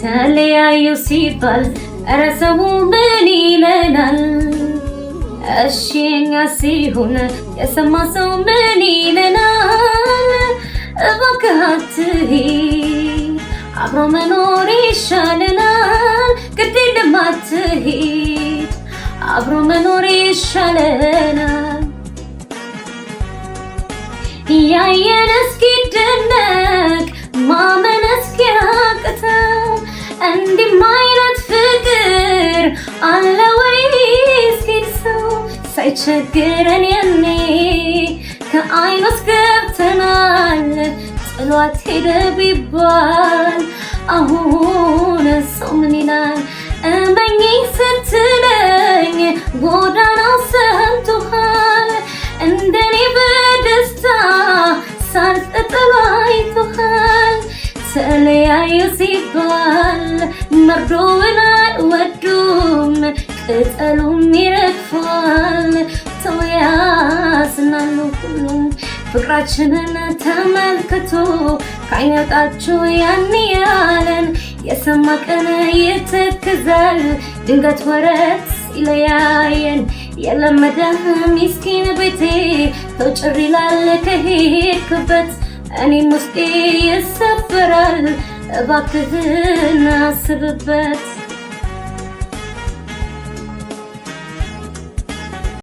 ተለያዩ ሲባል ኧረ ሰው ምን ይለናል? እሺ የኛ ሲሆን የሰማ ሰው ምን ይለናል? እባክህ አትሂድ አብሮ መኖር ይሻለናል። ግድ የለም አትሂድ አብሮ መኖር ይሻለናል። ያየን እስኪደነቅ ማመን እስኪያቅተው እንዲህም አይነት ፍቅር አለ ወይ እስኪል ሰው ሳይቸግረን ያኔ ከዓይኑ ገብተናል። ጥሏት ሄደ ቢባል አሁን ሰው ምን ይላል? እመኚኝ ስትለኝ ጎዳናው ሰምቶሃል። እንደኔ በደስታ ሳልጠጠሉ አይቶሃል። ተለያዩ ሲባል መርዶውን አይወዱም ቅጠሉም ይረግፋል። ተው ያዝናሉ ሁሉም ፍቅራችንን ተመልክቶ ካይወጣችሁ ያን ያለን የሰማ ቀን ይተክዛል። ድንገት ወረት ሲለያየን የለመደህ ምስኪን ቤቴ ተው ጭር ይላል ከሄድክበት እኔም ውስጤ ይሰበራል። እባክህን አስብበት።